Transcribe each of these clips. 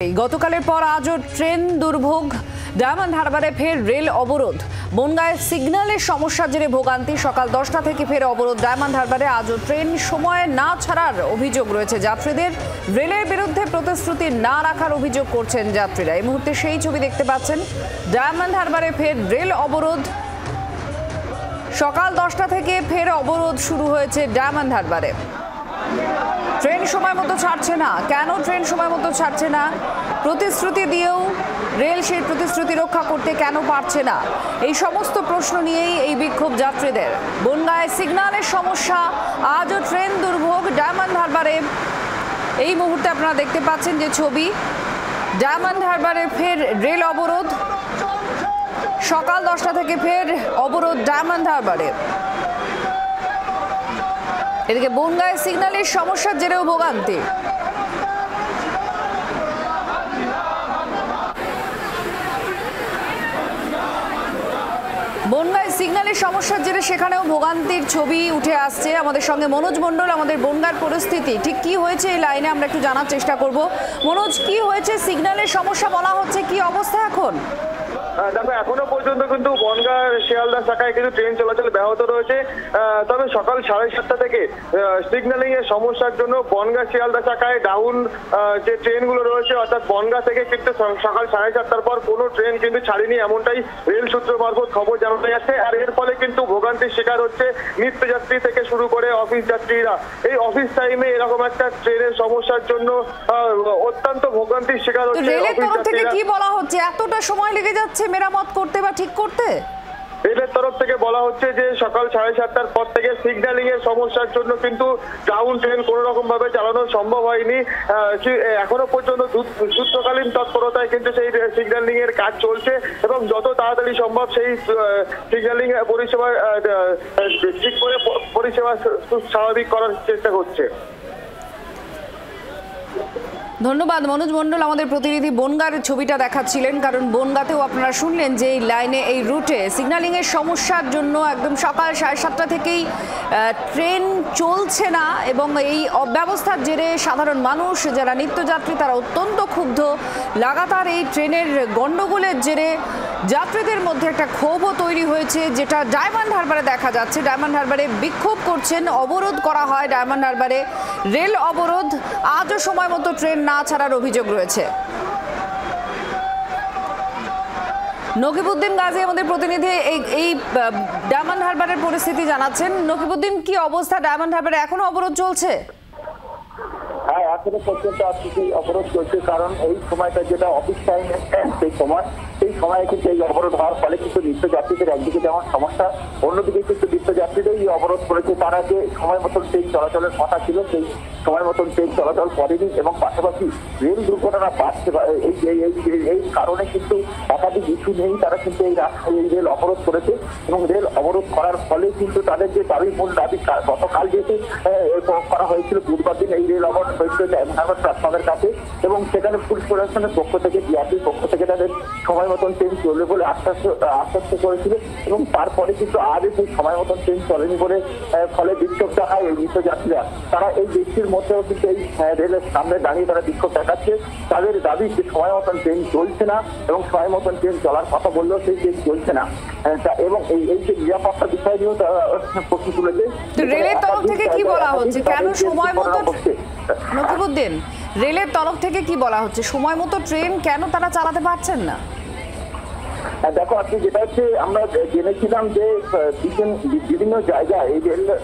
গতকালের পর আজও ট্রেন দুর্ভোগ। ডায়মন্ড হারবারে ফের রেল অবরোধ। বনগাঁয় সিগন্যালের সমস্যার জেরে ভোগান্তি। সকাল 10টা থেকে ফের অবরোধ ডায়মন্ড হারবারে। আজও ট্রেন সময়ে না ছাড়ার অভিযোগ রয়েছে যাত্রীদের। রেলের বিরুদ্ধে প্রতিশ্রুতি না রাখার অভিযোগ করছেন যাত্রীরা। এই মুহূর্তে সেই ছবি দেখতে পাচ্ছেন। ডায়মন্ড হারবারে ফের রেল অবরোধ। সকাল 10টা থেকে ফের অবরোধ শুরু হয়েছে ডায়মন্ড হারবারে। ট্রেন সময় মতো ছাড়ছে না। কেন ট্রেন সময় মতো ছাড়ছে না? প্রতিশ্রুতি দিয়েও রেল সেই প্রতিশ্রুতি রক্ষা করতে কেন পারছে না? এই সমস্ত প্রশ্ন নিয়েই এই বিক্ষোভ যাত্রীদের। বনগাঁয় সিগন্যালের সমস্যা, আজও ট্রেন দুর্ভোগ ডায়মন্ড হারবারে। এই মুহূর্তে আপনারা দেখতে পাচ্ছেন যে ছবি, ডায়মন্ড হারবারে ফের রেল অবরোধ। সকাল 10টা থেকে ফের অবরোধ ডায়মন্ড হারবারে। এদিকে বনগাঁয় সিগন্যালের সমস্যার জেরেও ভোগান্তি। বনগাঁয় সিগন্যালের সমস্যার জেরে সেখানেও ভোগান্তির ছবি উঠে আসছে। আমাদের সঙ্গে মনোজ মণ্ডল, আমাদের বনগাঁর পরিস্থিতি ঠিক কি হয়েছে এই লাইনে আমরা একটু জানার চেষ্টা করব। মনোজ, কি হয়েছে? সিগন্যালের সমস্যা বলা হচ্ছে, কি অবস্থা এখন? দেখো, এখনো পর্যন্ত কিন্তু বনগাঁ শিয়ালদা শাখায় কিন্তু ট্রেন চলাচল ব্যাহত রয়েছে। তবে সকাল 7:30 থেকে সিগন্যালিং এর সমস্যার জন্য বনগাঁ শিয়ালদা শাখায় ডাউন যে ট্রেনগুলো রয়েছে, অর্থাৎ বনগাঁ থেকে কিন্তু সকাল 7:30টার পর কোনো ট্রেন কিন্তু ছাড়েনি, এমনটাই রেল সূত্র মারফত খবর জানানো যাচ্ছে। আর এর ফলে কিন্তু ভোগান্তির শিকার হচ্ছে নিত্যযাত্রী থেকে শুরু করে অফিস যাত্রীরা। এই অফিস টাইমে এরকম একটা ট্রেনের সমস্যার জন্য অত্যন্ত ভোগান্তির শিকার হচ্ছে। রেলের তরফ থেকে কি বলা হচ্ছে? এতটা সময় লেগে যাচ্ছে মেরামত করতে বা ঠিক করতে? রেলের তরফ থেকে বলা হচ্ছে যে সকাল 7:30টার পর থেকে সিগন্যালিং এর সমস্যার জন্য কিন্তু ডাউন ট্রেন কোনো রকম ভাবে চালানো সম্ভব হয়নি। এখনো পর্যন্ত যুদ্ধকালীন তৎপরতায় কিন্তু সেই সিগন্যালিং এর কাজ চলছে এবং যত তাড়াতাড়ি সম্ভব সেই সিগন্যালিং পরিষেবা ঠিক করে পরিষেবা স্বাভাবিক করার চেষ্টা করছে। ধন্যবাদ মনোজ মণ্ডল, আমাদের প্রতিনিধি বনগাঁর ছবিটা দেখাচ্ছিলেন। কারণ বনগাঁতেও আপনারা শুনলেন যে এই লাইনে, এই রুটে সিগন্যালিংয়ের সমস্যার জন্য একদম সকাল 7:30টা থেকেই ট্রেন চলছে না এবং এই অব্যবস্থার জেরে সাধারণ মানুষ যারা নিত্যযাত্রী তারা অত্যন্ত ক্ষুব্ধ। লাগাতার এই ট্রেনের গণ্ডগোলের জেরে যাত্রীদের মধ্যে একটা ক্ষোভও তৈরি হয়েছে, যেটা ডায়মন্ড হারবারে দেখা যাচ্ছে। ডায়মন্ড হারবারে বিক্ষোভ করছেন, অবরোধ করা হয় ডায়মন্ড হারবারে, রেল অবরোধ। আজও সময় মতো ট্রেন না ছাড়ার অভিযোগ রয়েছে। নকিবউদ্দিন গাজী আমাদের প্রতিনিধি এই ডায়মন্ড হারবারের পরিস্থিতি জানাচ্ছেন। নকিবউদ্দিন, কি অবস্থা ডায়মন্ড হারবারে? এখনো অবরোধ চলছে? হ্যাঁ, এখনো পর্যন্ত অবরোধ চলছে। কারণ এই সময়টা যেটা অফিস টাইম, সেই সময়ে কিন্তু এই অবরোধ হওয়ার ফলে কিন্তু নিত্যযাত্রীদের একদিকে যেমন সমস্যা, অন্যদিকে কিন্তু নিত্যযাত্রীরাই অবরোধ করেছে। তারা যে সময় মতন ট্রেন চলাচলের কথা ছিল সেই সময় মতন ট্রেন চলাচল করেনি এবং পাশাপাশি রেল দুর্ঘটনা বাড়ছে। এই কারণে কিন্তু একাধিক ইস্যু নেই, তারা কিন্তু এই রেল অবরোধ করেছে এবং রেল অবরোধ করার ফলে কিন্তু তাদের যে দাবি, মূল দাবি গতকাল যেহেতু করা হয়েছিল, বুধবার দিন এই রেল অবরোধ হয়েছিল ডায়মন্ড হারবার প্ল্যাটফর্মের কাছে এবং সেখানে পুলিশ প্রশাসনের পক্ষ থেকে, বিআরটির পক্ষ থেকে তাদের সময় মতন ট্রেন চলবে বলে আশ্বস্ত করেছিল এবং তারপরে কিন্তু আজও সেই সময় মতন ট্রেন চলেনি বলে ফলে বিক্ষোভ দেখায় এই নিত্যযাত্রীরা। তারা এই বৃষ্টির মধ্যেও কিন্তু এই রেলের সামনে দাঁড়িয়ে তারা বিক্ষোভ দেখাচ্ছে। তাদের দাবি যে সময় মতন ট্রেন চলছে না এবং সময় মতন ট্রেন চলার কথা বললেও সেই ট্রেন চলছে না। এবং এই যে নিরাপত্তা বিষয় নিয়েও তারা প্রশ্ন তুলেছে। রেলের তরফ থেকে কি বলা হচ্ছে? কেন সময় মতো, নকিবউদ্দিন, রেলের তরফ থেকে কি বলা হচ্ছে? সময় মতো ট্রেন কেন তারা চালাতে পারছেন না? দেখো, আপনি যেটা হচ্ছে আমরা জেনেছিলাম যে বিভিন্ন জায়গায় এই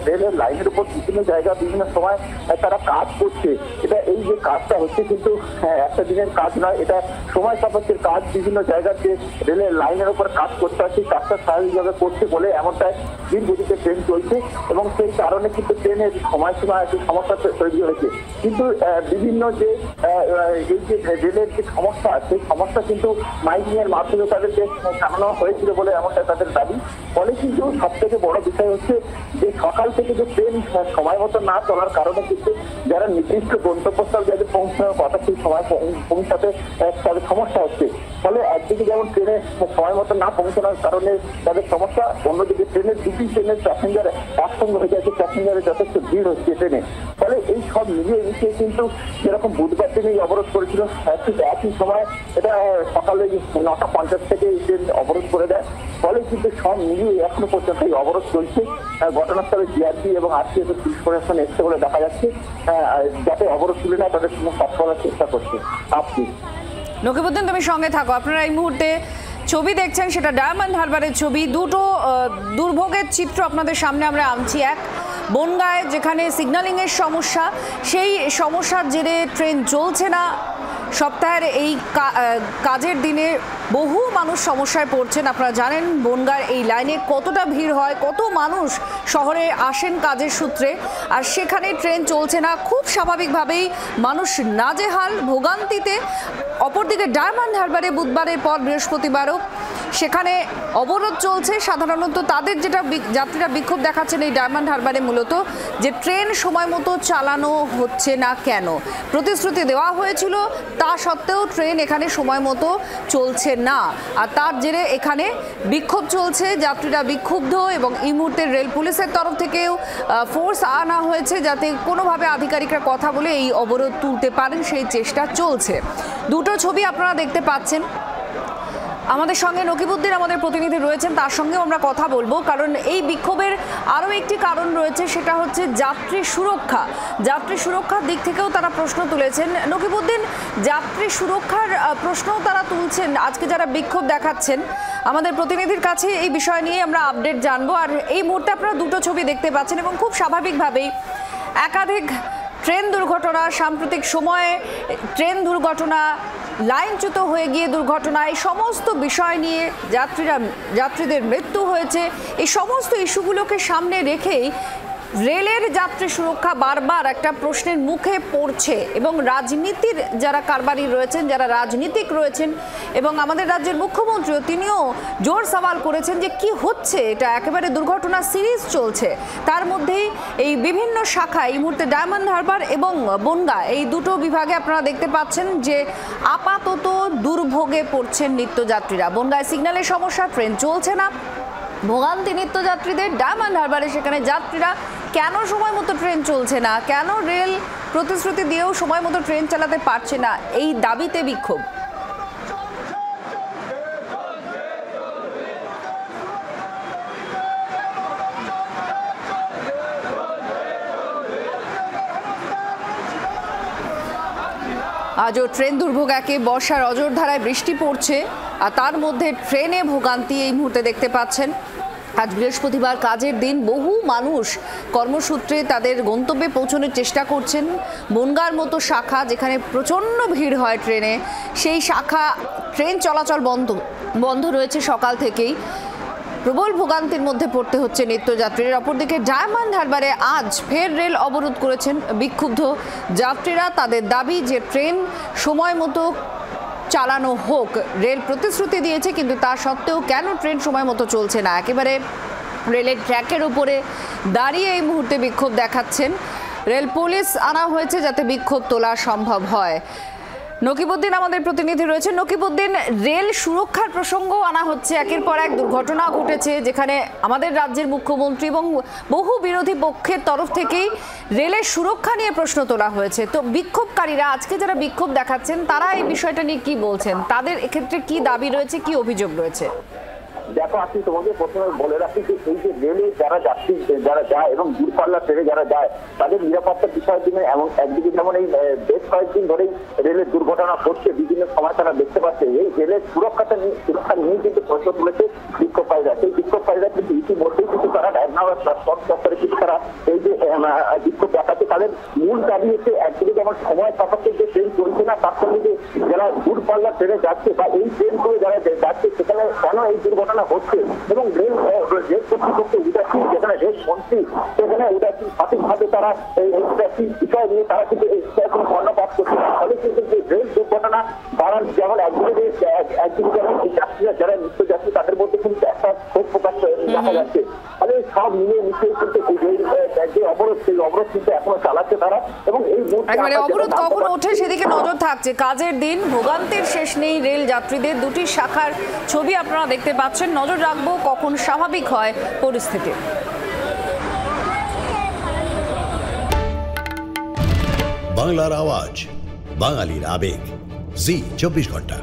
রেলের লাইনের উপর বিভিন্ন জায়গা বিভিন্ন সময় তারা কাজ করছে। এটা এই যে কাজটা হচ্ছে কিন্তু একটা দিনের কাজ নয়, এটা সময় সাপেক্ষের কাজ। বিভিন্ন জায়গাতে রেলের লাইনের উপর কাজ করতে হচ্ছে, কাজটা স্বাভাবিকভাবে করছে বলে এমনটাই দিন গতিতে ট্রেন চলছে এবং সেই কারণে কিন্তু ট্রেনের সময়সীমা একটি সমস্যা তৈরি হয়েছে। কিন্তু বিভিন্ন যে এই যে রেলের যে সমস্যা, সেই সমস্যা কিন্তু মাইকিং এর মাধ্যমে তাদেরকে জানানো হয়েছিল বলে এমনটা তাদের দাবি। ফলে কিন্তু সব থেকে বড় বিষয় হচ্ছে যে সকাল থেকে যে ট্রেন সময় মতো না চলার কারণে কিন্তু যারা নির্দিষ্ট গন্তব্যস্থল যাদের পৌঁছানোর কথা সেই সময় পৌঁছাতে তাদের সমস্যা হচ্ছে। ফলে একদিকে যেমন ট্রেনে সময় মতো না পৌঁছানোর কারণে তাদের সমস্যা, অন্যদিকে ট্রেনের দুটি ট্রেনের প্যাসেঞ্জার একসঙ্গে হয়ে যাচ্ছে, প্যাসেঞ্জারের যথেষ্ট ভিড় হচ্ছে ট্রেনে। ফলে এই সব মিলিয়ে কিন্তু যেরকম বুধবার দিনে অবরোধ করেছিল ঠিক একই সময় এটা সকালে 9:50 থেকে ট্রেন অবরোধ করে দেয়। ফলে কিন্তু সব মিলিয়ে এখনো পর্যন্ত এই অবরোধ চলছে। ঘটনাস্থলে জিআরপি এবং আরপিএফ পুলিশ প্রশাসন এসছে বলে দেখা যাচ্ছে, যাতে অবরোধ তুলে নেয় তাদের সঙ্গে কথা বলার চেষ্টা করছে। আপনি নকিবউদ্দিন, তুমি সঙ্গে থাকো। আপনারা এই মুহূর্তে ছবি দেখছেন, সেটা ডায়মন্ড হারবারের ছবি। দুটো দুর্ভোগের চিত্র আপনাদের সামনে আমরা আনছি। এক, বনগাঁয় যেখানে সিগন্যালিংয়ের সমস্যা, সেই সমস্যার জেরে ট্রেন চলছে না। সপ্তাহের এই কাজের দিনে বহু মানুষ সমস্যায় পড়ছেন। আপনারা জানেন বনগাঁর এই লাইনে কতটা ভিড় হয়, কত মানুষ শহরে আসেন কাজের সূত্রে, আর সেখানে ট্রেন চলছে না। খুব স্বাভাবিকভাবেই মানুষ নাজেহাল, ভোগান্তিতে। অপরদিকে ডায়মন্ড হারবারে বুধবারের পর বৃহস্পতিবারও সেখানে অবরোধ চলছে। সাধারণত তাদের যেটা যাত্রীরা বিক্ষোভ দেখাচ্ছেন এই ডায়মন্ড হারবারে মূলত, যে ট্রেন সময় মতো চালানো হচ্ছে না কেন। প্রতিশ্রুতি দেওয়া হয়েছিল, তা সত্ত্বেও ট্রেন এখানে সময় মতো চলছে না, আর তার জেরে এখানে বিক্ষোভ চলছে। যাত্রীরা বিক্ষুব্ধ এবং এই মুহূর্তে রেল পুলিশের তরফ থেকেও ফোর্স আনা হয়েছে যাতে কোনোভাবে আধিকারিকরা কথা বলে এই অবরোধ তুলতে পারেন, সেই চেষ্টা চলছে। দুটো ছবি আপনারা দেখতে পাচ্ছেন। আমাদের সঙ্গে নকিবউদ্দিন আমাদের প্রতিনিধি রয়েছেন, তার সঙ্গেও আমরা কথা বলবো, কারণ এই বিক্ষোভের আরও একটি কারণ রয়েছে, সেটা হচ্ছে যাত্রী সুরক্ষা। যাত্রী সুরক্ষার দিক থেকেও তারা প্রশ্ন তুলেছেন। নকিবউদ্দিন, যাত্রী সুরক্ষার প্রশ্নও তারা তুলছেন। আজকে যারা বিক্ষোভ দেখাচ্ছেন, আমাদের প্রতিনিধির কাছে এই বিষয় নিয়ে আমরা আপডেট জানবো। আর এই মুহূর্তে আপনারা দুটো ছবি দেখতে পাচ্ছেন এবং খুব স্বাভাবিকভাবেই একাধিক ট্রেন দুর্ঘটনা, সাম্প্রতিক সময়ে ট্রেন দুর্ঘটনা, লাইনচ্যুত হয়ে গিয়ে দুর্ঘটনা, এই সমস্ত বিষয় নিয়ে যাত্রীদের মৃত্যু হয়েছে। এই সমস্ত ইস্যুগুলোকে সামনে রেখেই রেলের যাত্রী সুরক্ষা বারবার একটা প্রশ্নের মুখে পড়ছে এবং রাজনীতির যারা কারবারি রয়েছেন, যারা রাজনীতিক রয়েছেন, এবং আমাদের রাজ্যের মুখ্যমন্ত্রীও তিনিও জোর সওয়াল করেছেন যে কি হচ্ছে, এটা একেবারে দুর্ঘটনা সিরিজ চলছে। তার মধ্যেই এই বিভিন্ন শাখা, এই মুহূর্তে ডায়মন্ড হারবার এবং বনগাঁ, এই দুটো বিভাগে আপনারা দেখতে পাচ্ছেন যে আপাতত দুর্ভোগে পড়ছেন নিত্যযাত্রীরা। বনগাঁয় সিগন্যালের সমস্যা, ট্রেন চলছে না, ভোগান্তি নিত্যযাত্রীদের। ডায়মন্ড হারবারে সেখানে যাত্রীরা কেন সময় মতো ট্রেন চলছে না, কেন রেল প্রতিশ্রুতি দিয়েও সময় মতো ট্রেন চালাতে পারছে না, এই দাবিতে বিক্ষোভ। আজও ট্রেন দুর্ভোগ, একে বর্ষার অজর ধারায় বৃষ্টি পড়ছে, আর তার মধ্যে ট্রেনে ভোগান্তি এই মুহূর্তে দেখতে পাচ্ছেন। আজ বৃহস্পতিবার কাজের দিন, বহু মানুষ কর্মসূত্রে তাদের গন্তব্যে পৌঁছানোর চেষ্টা করছেন। বনগাঁর মতো শাখা যেখানে প্রচণ্ড ভিড় হয় ট্রেনে, সেই শাখা ট্রেন চলাচল বন্ধ রয়েছে সকাল থেকেই। প্রবল ভোগান্তির মধ্যে পড়তে হচ্ছে নিত্যযাত্রীরা। অপরদিকে ডায়মন্ড হারবারে আজ ফের রেল অবরোধ করেছেন বিক্ষুব্ধ যাত্রীরা। তাদের দাবি যে ট্রেন সময় মতো চালানো হোক। রেল প্রতিশ্রুতি দিয়েছে, কিন্তু তা সত্ত্বেও কেন ট্রেন সময় মতো চলছে না। একেবারে রেলের ট্র্যাকের উপরে দাঁড়িয়ে এই মুহূর্তে বিক্ষোভ দেখাচ্ছেন। রেল পুলিশ আনা হয়েছে যাতে বিক্ষোভ তোলা সম্ভব হয়। নকিবউদ্দিন আমাদের প্রতিনিধি রয়েছেন। নকিবউদ্দিন, রেল সুরক্ষার প্রসঙ্গ আনা হচ্ছে, একের পর এক দুর্ঘটনা ঘটেছে যেখানে আমাদের রাজ্যের মুখ্যমন্ত্রী এবং বহু বিরোধী পক্ষের তরফ থেকেই রেলের সুরক্ষা নিয়ে প্রশ্ন তোলা হয়েছে। তো বিক্ষোভকারীরা আজকে যারা বিক্ষোভ দেখাচ্ছেন, তারা এই বিষয়টা নিয়ে কি বলছেন, তাদের এক্ষেত্রে কি দাবি রয়েছে, কি অভিযোগ রয়েছে? দেখো, আপনি তোমাকে প্রথমে বলে রাখি যে এই যে রেলে যারা যাত্রী যারা যায় এবং দূরপাল্লার ট্রেনে যারা যায়, তাদের নিরাপত্তার বিষয়ের জন্য এমন একদিকে যেমন এই বেশ কয়েকদিন ধরেই রেলের দুর্ঘটনা ঘটছে, বিভিন্ন সময় তারা দেখতে পাচ্ছে। এই রেলের সুরক্ষা নিয়ে কিন্তু প্রশ্ন তুলেছে বিক্ষোভকারীরা। সেই বিক্ষোভকারীরা কিন্তু ইতিমধ্যেই কিন্তু তারা দপ্তরে কিন্তু তারা এই যে বিক্ষোভ দেখাচ্ছে। তাদের মূল দাবি হচ্ছে একদিকে যেমন সময় সাপেক্ষে যে ট্রেন চলছে না, তার সঙ্গে যে যারা দূরপাল্লার ট্রেনে যাচ্ছে বা এই ট্রেন করে যারা যাচ্ছে সেখানে কেন এই দুর্ঘটনা হচ্ছে, এবং রেল কর্তৃপক্ষ উদাসীন, যেখানে রেল মন্ত্রী সেখানে উদাসীন, সঠিকভাবে তারা এই উদাসীন বিষয় নিয়ে তারা কিন্তু এই বিষয়ে কোনো কর্ণপাত করছে না। ফলে কিন্তু যে রেল দুর্ঘটনা বাড়ান, যেমন একদিকে যেমন এই যাত্রীরা যারা নিত্যযাত্রী তাদের মধ্যে কিন্তু একটা ক্ষোভ প্রকাশ দেখা যাচ্ছে। ফলে সব মিলিয়ে মিশিয়ে কিন্তু যে অবরোধ, সেই অবরোধ কিন্তু এখনো চালাচ্ছে তারা। এবং এই অবরোধ কখন ওঠে সেদিকে নজর থাকছে। কাজের দিন, ভোগান্তির শেষ নেই রেল যাত্রীদের। দুটি শাখার ছবি আপনারা দেখতে পাচ্ছেন। নজর রাখবো কখন স্বাভাবিক হয় পরিস্থিতি। বাংলার আওয়াজ, বাঙালির আবেগ, জি 24 ঘন্টা।